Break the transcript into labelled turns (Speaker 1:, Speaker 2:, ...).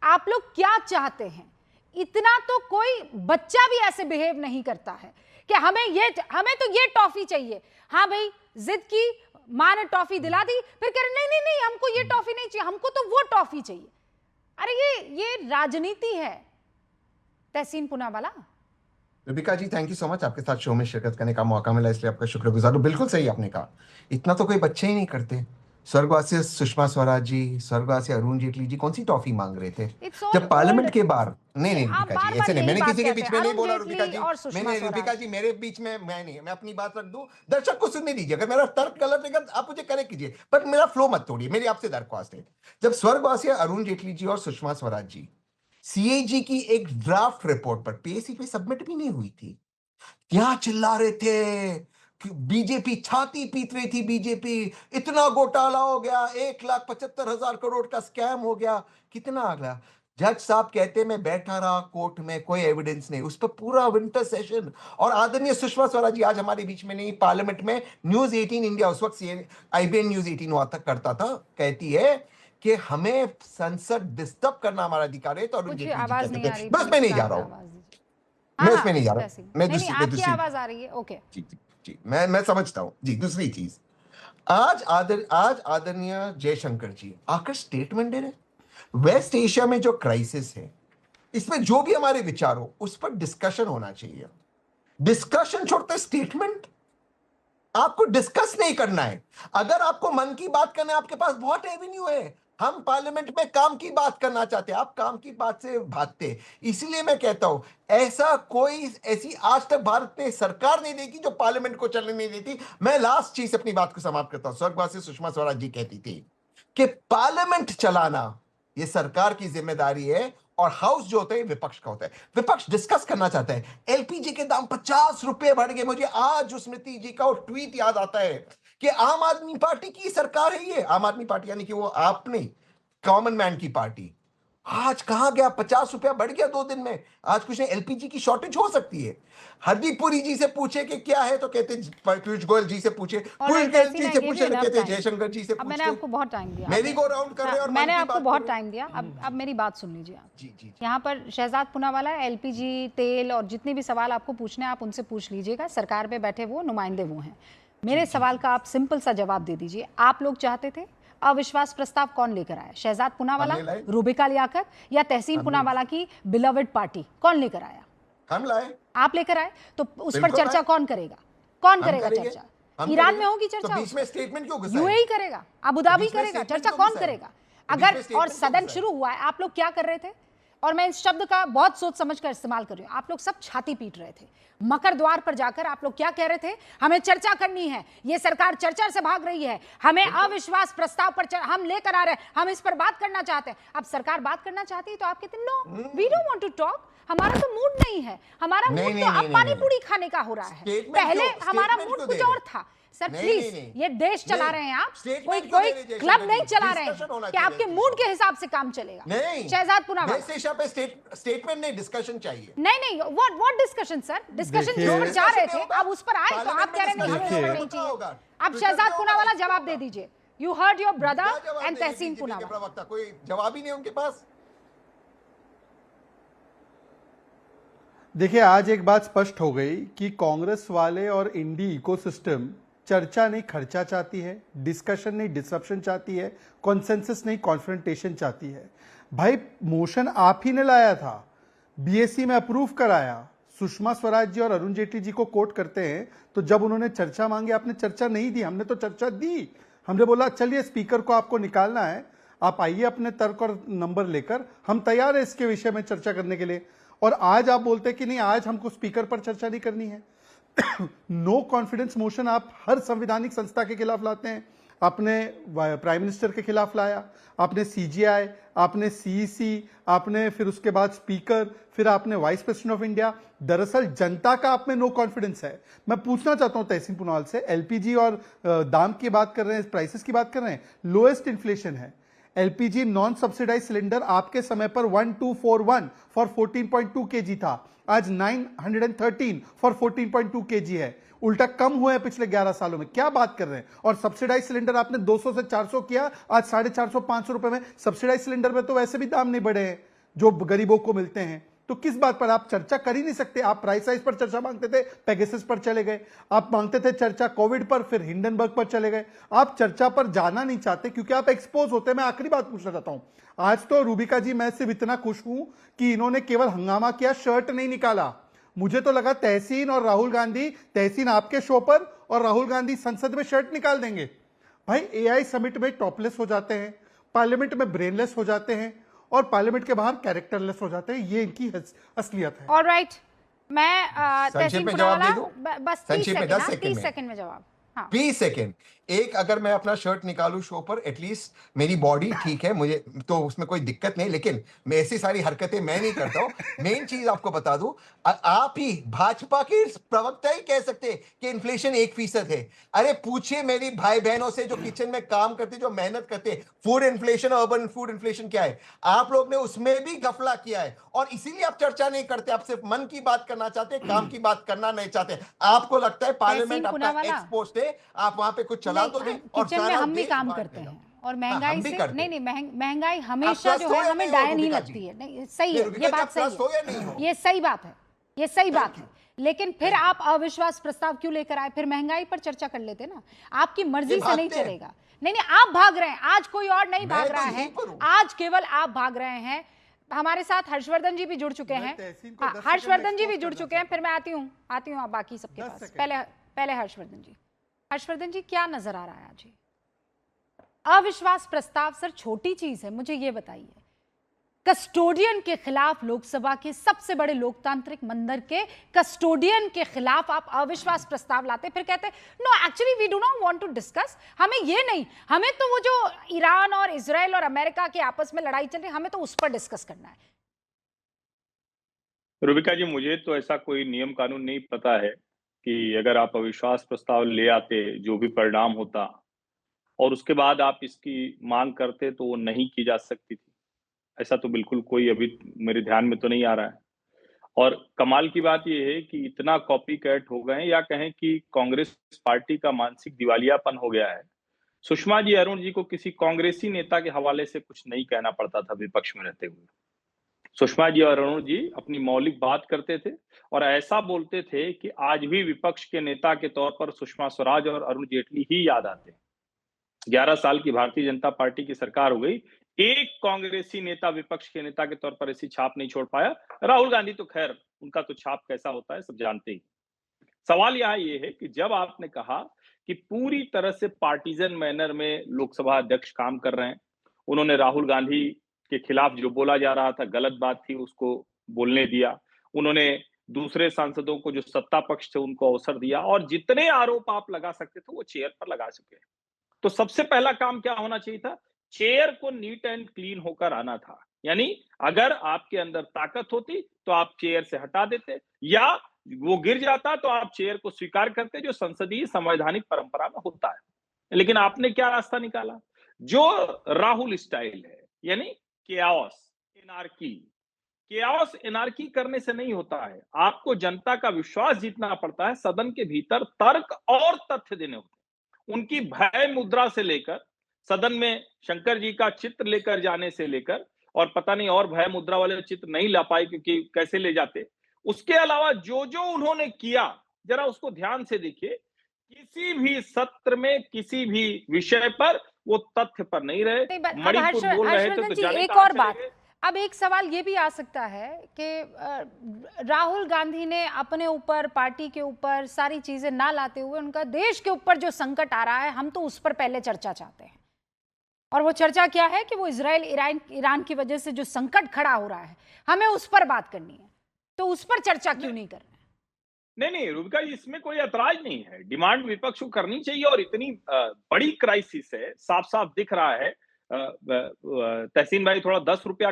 Speaker 1: आप लोग क्या चाहते हैं? इतना तो कोई बच्चा भी ऐसे बिहेव नहीं करता है कि हमें तो ये टॉफी चाहिए। हाँ भाई, जिद की, माँ ने टॉफी दिला दी, फिर कह रहे नहीं नहीं नहीं हमको ये टॉफी नहीं चाहिए, हमको तो वो टॉफी चाहिए। अरे ये राजनीति है। Tehseen Poonawalla.
Speaker 2: Rubika ji, thank you so much, आपके साथ शो में शिरकत करने का मौका मिला, इसलिए आपका शुक्रगुजार हूँ। बिल्कुल सही आपने कहा, इतना तो कोई बच्चे ही नहीं करते। स्वर्गवासी सुषमा स्वराज जी, स्वर्गवासी अरुण जेटली जी कौन सी टॉफी मांग रहे थे जब पार्लियामेंट के बाहर? नहीं नहीं
Speaker 1: आप
Speaker 2: रिबिका जी,
Speaker 1: बार-बार
Speaker 2: ऐसे नहीं,
Speaker 1: यही
Speaker 2: मैंने
Speaker 1: बात
Speaker 2: किसी के
Speaker 1: कहते
Speaker 2: बीच
Speaker 1: हैं,
Speaker 2: में नहीं
Speaker 1: अरुण
Speaker 2: बोला
Speaker 1: जेटली
Speaker 2: रिबिका जी।
Speaker 1: और सुषमा
Speaker 2: मैंने
Speaker 1: स्वराज।
Speaker 2: रिबिका जी, मेरे बीच में मैं नहीं, मैं अपनी बात रख दूं, दर्शक को सुनने दीजिए। अगर मेरा तर्क गलत है आप मुझे करेक्ट कीजिए, बट मेरा फ्लो मत तोड़िए, मेरी आपसे दरख्वास्त है। जब स्वर्गवासी अरुण जेटली जी और सुषमा स्वराज जी सीएजी की एक ड्राफ्ट रिपोर्ट पर पीएसी पे सबमिट भी नहीं हुई थी, क्या चिल्ला रहे थे कि बीजेपी छाती पीट रही थी, बीजेपी इतना घोटाला हो गया, 1,75,000 करोड़ का स्कैम हो गया, कितना अगला। जज साहब कहते मैं बैठा रहा कोर्ट में, कोई एविडेंस नहीं, उस पर पूरा विंटर सेशन। और आदरणीय सुषमा स्वराज जी आज हमारे बीच में नहीं, पार्लियामेंट में न्यूज 18 इंडिया, उस वक्त आईबीएन न्यूज 18 हुआ तक करता था, कहती है कि हमें संसद डिस्टर्ब करना हमारा अधिकार है। तो अरुण जेटली जी
Speaker 1: आवाज
Speaker 2: कहते
Speaker 1: नहीं आ
Speaker 2: थे,
Speaker 1: रही,
Speaker 2: मैं उसमें नहीं जा रहा हूं, मैं उसमें नहीं जा रहा हूं, मैं
Speaker 1: नहीं नहीं, आपकी
Speaker 2: दूसरी
Speaker 1: आवाज आ रही है। ओके
Speaker 2: जी जी जी, मैं समझता हूं जी। दूसरी चीज, आज आदरणीय जयशंकर जी आकर स्टेटमेंट दे रहे, वेस्ट एशिया में जो क्राइसिस है, इसमें जो भी हमारे विचार हो उस पर डिस्कशन होना चाहिए। डिस्कशन छोड़ते स्टेटमेंट, आपको डिस्कस नहीं करना है। अगर आपको मन की बात करना है, आपके पास बहुत एवेन्यू है। हम पार्लियामेंट में काम की बात करना चाहते हैं, आप काम की बात से भागते। इसलिए मैं कहता हूं, ऐसी आज तक भारत में सरकार नहीं देखी जो पार्लियामेंट को चलने नहीं देती। मैं लास्ट चीज अपनी बात को समाप्त करता हूं। स्वर्गवासी सुषमा स्वराज जी कहती थी कि पार्लियामेंट चलाना ये सरकार की जिम्मेदारी है और हाउस जो होता है विपक्ष का होता है। विपक्ष डिस्कस करना चाहता है। एलपीजी के दाम 50 रुपए बढ़ गए। मुझे आज स्मृति जी का वो ट्वीट याद आता है कि आम आदमी पार्टी की सरकार है ये, आम आदमी पार्टी यानी कि वो आप नहीं, कॉमन मैन की पार्टी। आज कहां गया? 50 रुपया बढ़ गया 2 दिन में। आज कुछ नहीं, एलपीजी की शॉर्टेज हो सकती है। हरदीप पुरी जी से पूछे कि क्या है तो कहते पीयूष गोयल जी से पूछे, पीयूष गोयल जी से पूछे कहते जयशंकर जी से पूछे।
Speaker 1: मैंने आपको बहुत टाइम दिया,
Speaker 2: मेरी गो राउंड कर रहे और
Speaker 1: मैंने आपको बहुत टाइम दिया। अब मेरी बात सुन लीजिए आप।
Speaker 2: जी।
Speaker 1: यहाँ पर शहजाद पूनावाला, एलपीजी, तेल और जितने भी सवाल आपको पूछने आप उनसे पूछ लीजिएगा। सरकार पे बैठे वो नुमाइंदे वो हैं। मेरे सवाल का आप सिंपल सा जवाब दे दीजिए। आप लोग चाहते थे अविश्वास प्रस्ताव कौन लेकर आया? शहजाद पूनावाला, रूबिका लियाकत या तहसीन पूनावाला की बिलवड पार्टी? कौन लेकर आया?
Speaker 2: हम लाए।
Speaker 1: आप लेकर आए। तो उस पर चर्चा कौन करेगा? कौन करेगा चर्चा? ईरान में होगी चर्चा,
Speaker 2: तो बीच में स्टेटमेंट क्यों घुसा है?
Speaker 1: यूएई करेगा, अबू धाबी करेगा, चर्चा कौन करेगा? अगर और सदन शुरू हुआ है, आप लोग क्या कर रहे थे? और मैं इस शब्द का बहुत सोच समझ कर इस्तेमाल कर रही हूं। आप लोग सब छाती पीट रहे थे। मकर द्वार पर जाकर आप लोग क्या कह रहे थे? हमें चर्चा करनी है, ये सरकार चर्चा से भाग रही है, हमें अविश्वास प्रस्ताव पर हम लेकर आ रहे हैं, हम इस पर बात करना चाहते हैं। अब सरकार बात करना चाहती है तो आप कहते no, we don't want to talk, हमारा तो मूड नहीं है, हमारा मूड तो अब पानी पूरी खाने का हो रहा है। पहले हमारा मूड कुछ और था। सर प्लीज, ये देश चला रहे हैं आप, कोई क्लब नहीं चला रहे हैं कि आपके मूड के हिसाब से काम चलेगा।
Speaker 2: नहीं,
Speaker 1: शहजाद पूनावाला,
Speaker 2: स्टेटमेंट नहीं, डिस्कशन चाहिए।
Speaker 1: नहीं, व्हाट डिस्कशन सर? डिस्कशन जिस पर जा रहे थे अब उस पर आए तो आप कह रहे नहीं हमें नहीं चाहिए। अब शहजाद पूनावाला जवाब दे दीजिए। You heard your brother and Tehseen Poonawalla.
Speaker 2: कोई जवाब ही नहीं उनके पास।
Speaker 3: देखिए, आज एक बात स्पष्ट हो गई कि कांग्रेस वाले और इंडी इकोसिस्टम चर्चा नहीं खर्चा चाहती है, डिस्कशन नहीं डिसरप्शन चाहती है, कॉन्सेंसस नहीं कॉन्फ्रंटेशन चाहती है। भाई, मोशन आप ही ने लाया था, बीएससी में अप्रूव कराया, सुषमा स्वराज जी और अरुण जेटली जी को कोट करते हैं, तो जब उन्होंने चर्चा मांगी आपने चर्चा नहीं दी, हमने तो चर्चा दी। हमने बोला चलिए स्पीकर को आपको निकालना है, आप आइए अपने तर्क और नंबर लेकर, हम तैयार है इसके विषय में चर्चा करने के लिए। और आज आप बोलते कि नहीं, आज हमको स्पीकर पर चर्चा नहीं करनी है। नो कॉन्फिडेंस मोशन आप हर संवैधानिक संस्था के खिलाफ लाते हैं। आपने प्राइम मिनिस्टर के खिलाफ लाया, आपने सीजीआई, आपने सीईसी, आपने फिर उसके बाद स्पीकर, फिर आपने वाइस प्रेसिडेंट ऑफ इंडिया। दरअसल जनता का आप में नो कॉन्फिडेंस है। मैं पूछना चाहता हूं तहसीन पूनावाल से, एलपीजी और दाम की बात कर रहे हैं, प्राइसेस की बात कर रहे हैं, लोएस्ट इन्फ्लेशन है। एलपीजी नॉन सब्सिडाइज सिलेंडर आपके समय पर 1241 फॉर 14.2 kg था, आज 913 फॉर 14.2 kg है। उल्टा कम हुए हैं पिछले 11 सालों में। क्या बात कर रहे हैं? और सब्सिडाइज सिलेंडर आपने 200 से 400 किया, आज 450-500 रुपए में। सब्सिडाइज सिलेंडर में तो वैसे भी दाम नहीं बढ़े हैं। जो गरीबों को मिलते हैं, तो किस बात पर आप चर्चा कर ही नहीं सकते? आप प्राइस राइज पर चर्चा मांगते थे, पेगासस पर चले गए। आप मांगते थे चर्चा कोविड पर, फिर हिंडनबर्ग पर चले गए। आप चर्चा पर जाना नहीं चाहते क्योंकि आप एक्सपोज होते हैं। मैं आखिरी बात पूछना चाहता हूं, आज तो रूबिका जी मैं सिर्फ इतना खुश हूं कि इन्होंने केवल हंगामा किया, शर्ट नहीं निकाला। मुझे तो लगा तहसीन और राहुल गांधी, तहसीन आपके शो पर और राहुल गांधी संसद में शर्ट निकाल देंगे। भाई एआई समिट में टॉपलेस हो जाते हैं, पार्लियामेंट में ब्रेनलेस हो जाते हैं और पार्लियामेंट के बाहर कैरेक्टरलेस हो जाते हैं। ये इनकी असलियत है।
Speaker 1: ऑलराइट, मैं
Speaker 2: संक्षेप
Speaker 1: तहसीन
Speaker 2: में जवाब दे
Speaker 1: पुनावाला
Speaker 2: दूं?
Speaker 1: बस 30
Speaker 2: संक्षेप में
Speaker 1: सेकंड,
Speaker 2: 10
Speaker 1: हाँ,
Speaker 2: सेकंड
Speaker 1: 30
Speaker 2: में।
Speaker 1: सेकंड में जवाब। हाँ
Speaker 2: 20 सेकेंड। एक, अगर मैं अपना शर्ट निकालूं शो पर, एटलीस्ट मेरी बॉडी ठीक है, मुझे तो उसमें कोई दिक्कत नहीं, लेकिन मैं ऐसी सारी हरकतें मैं नहीं करता हूं। मेन चीज आपको बता दूं, आप ही भाजपा के प्रवक्ता ही कह सकते हैं कि इन्फ्लेशन 1% है। अरे पूछिए मेरी भाई बहनों से जो किचन में काम करते, जो मेहनत करते, food inflation, urban food inflation क्या है। आप लोग ने उसमें भी गफला किया है और इसीलिए आप चर्चा नहीं करते। आप सिर्फ मन की बात करना चाहते, काम की बात करना नहीं चाहते। आपको लगता है पार्लियामेंट आपका
Speaker 1: पुनावाला,
Speaker 2: एक्स पोस्ट है, आप वहां पे कुछ चला तो दे और
Speaker 1: किचन में
Speaker 2: सारा
Speaker 1: हम भी
Speaker 2: देश
Speaker 1: काम
Speaker 2: बांट
Speaker 1: करते
Speaker 2: देगा।
Speaker 1: हैं और
Speaker 2: हाँ,
Speaker 1: महंगाई
Speaker 2: हम भी
Speaker 1: से
Speaker 2: करते
Speaker 1: नहीं
Speaker 2: हैं।
Speaker 1: नहीं महंगाई हमेशा
Speaker 2: आप
Speaker 1: जो
Speaker 2: स्वस्थ
Speaker 1: है
Speaker 2: हो या
Speaker 1: हमें
Speaker 2: नहीं हो,
Speaker 1: डाया नहीं
Speaker 2: रूबिका
Speaker 1: लगती
Speaker 2: जी?
Speaker 1: है। नहीं सही
Speaker 2: नहीं,
Speaker 1: है,
Speaker 2: रूबिका
Speaker 1: ये
Speaker 2: जी,
Speaker 1: बात
Speaker 2: आप
Speaker 1: सही
Speaker 2: स्वस्थ हो या नहीं
Speaker 1: है,
Speaker 2: हो?
Speaker 1: ये सही बात है, ये सही बात
Speaker 2: Thank
Speaker 1: है।
Speaker 2: you.
Speaker 1: लेकिन फिर
Speaker 2: Thank you.
Speaker 1: आप अविश्वास प्रस्ताव क्यों लेकर आए? फिर महंगाई पर चर्चा कर लेते ना। आपकी मर्जी
Speaker 2: ये
Speaker 1: से नहीं
Speaker 2: भागते हैं।
Speaker 1: चलेगा। नहीं नहीं, आप भाग रहे हैं, आज कोई और नहीं
Speaker 2: मैं
Speaker 1: भाग
Speaker 2: तो
Speaker 1: रहा
Speaker 2: यहीं
Speaker 1: है,
Speaker 2: पर हूं।
Speaker 1: आज केवल आप भाग रहे हैं। हमारे साथ हर्षवर्धन जी भी जुड़ चुके
Speaker 3: मैं
Speaker 1: हैं।
Speaker 3: तहसीन को
Speaker 1: हाँ,
Speaker 3: 10 सेकंड
Speaker 1: हर्षवर्धन जी
Speaker 3: में
Speaker 1: भी जुड़
Speaker 3: expose
Speaker 1: चुके हैं,
Speaker 3: करना
Speaker 1: फिर मैं आती हूँ आप बाकी सबके
Speaker 3: 10
Speaker 1: पास।
Speaker 3: सेकंड।
Speaker 1: पहले हर्षवर्धन जी। हर्षवर्धन जी, क्या नजर आ रहा है आज? अविश्वास प्रस्ताव सर छोटी चीज है, मुझे ये बताइए। कस्टोडियन के खिलाफ, लोकसभा के सबसे बड़े लोकतांत्रिक मंदिर के कस्टोडियन के खिलाफ आप अविश्वास प्रस्ताव लाते, फिर कहते no actually we do not want to discuss. हमें ये नहीं, हमें तो वो जो ईरान और इजराइल और अमेरिका के आपस में लड़ाई चल रही है, हमें तो उस पर डिस्कस करना है।
Speaker 4: रूबिका जी, मुझे तो ऐसा कोई नियम कानून नहीं पता है कि अगर आप अविश्वास प्रस्ताव ले आते, जो भी परिणाम होता और उसके बाद आप इसकी मांग करते, तो वो नहीं की जा सकती थी। ऐसा तो बिल्कुल कोई अभी मेरे ध्यान में तो नहीं आ रहा है। और कमाल की बात ये है कि इतना कॉपी कैट हो गए, या कहें कि कांग्रेस पार्टी का मानसिक दिवालियापन हो गया है। सुषमा जी, अरुण जी को किसी कांग्रेसी नेता के हवाले से कुछ नहीं कहना पड़ता था विपक्ष में रहते हुए। सुषमा जी और अरुण जी अपनी मौलिक बात करते थे और ऐसा बोलते थे कि आज भी विपक्ष के नेता के तौर पर सुषमा स्वराज और अरुण जेटली ही याद आते हैं। 11 साल की भारतीय जनता पार्टी की सरकार हो गई, एक कांग्रेसी नेता विपक्ष के नेता के तौर पर ऐसी छाप नहीं छोड़ पाया। राहुल गांधी तो खैर, उनका तो छाप कैसा होता है सब जानते ही। सवाल यहाँ ये है कि जब आपने कहा कि पूरी तरह से पार्टीजन मैनर में लोकसभा अध्यक्ष काम कर रहे हैं, उन्होंने राहुल गांधी के खिलाफ जो बोला जा रहा था, गलत बात थी, उसको बोलने दिया। उन्होंने दूसरे सांसदों को जो सत्ता पक्ष थे उनको अवसर दिया और जितने आरोप आप लगा सकते थे वो चेयर पर लगा चुके हैं। तो सबसे पहला काम क्या होना चाहिए था? चेयर को नीट एंड क्लीन होकर आना था। यानी अगर आपके अंदर ताकत होती तो आप चेयर से हटा देते, या वो गिर जाता तो आप चेयर को स्वीकार करते, जो संसदीय संवैधानिक परंपरा में होता है। लेकिन आपने क्या रास्ता निकाला? जो राहुल स्टाइल है, यानी केओस, एनार्की। केओस एनार्की करने से नहीं होता है। आपको जनता का विश्वास जीतना पड़ता है। सदन के भीतर तर्क और तथ्य देने होते हैं। उनकी भय मुद्रा से लेकर, सदन में शंकर जी का चित्र लेकर जाने से लेकर, और पता नहीं और भय मुद्रा वाले चित्र नहीं ला पाए क्योंकि कैसे ले जाते। उसके अलावा जो जो उन्होंने किया, जरा उसको ध्यान से देखिए। किसी भी सत्र में किसी भी विषय पर वो तथ्य पर नहीं रहे।
Speaker 1: नहीं, अब
Speaker 4: मणिपुर बोल रहे थे
Speaker 1: हर्षवर्धन
Speaker 4: तो
Speaker 1: जी,
Speaker 4: जाने
Speaker 1: एक
Speaker 4: कहां
Speaker 1: और
Speaker 4: चले
Speaker 1: बात।
Speaker 4: गए।
Speaker 1: अब एक सवाल ये भी आ सकता है कि राहुल गांधी ने अपने ऊपर, पार्टी के ऊपर सारी चीजें ना लाते हुए, उनका देश के ऊपर जो संकट आ रहा है, हम तो उस पर पहले चर्चा चाहते हैं। और वो चर्चा क्या है कि वो इजराइल ईरान की वजह से जो संकट खड़ा हो रहा है, हमें उस पर बात करनी है। तो उस पर चर्चा क्यों नहीं कर रहे हैं?
Speaker 4: नहीं रूबिका जी, इसमें कोई ऐतराज नहीं है। डिमांड विपक्ष को करनी चाहिए और इतनी बड़ी क्राइसिस है, साफ साफ दिख रहा है। तहसीन भाई, थोड़ा 10 रुपया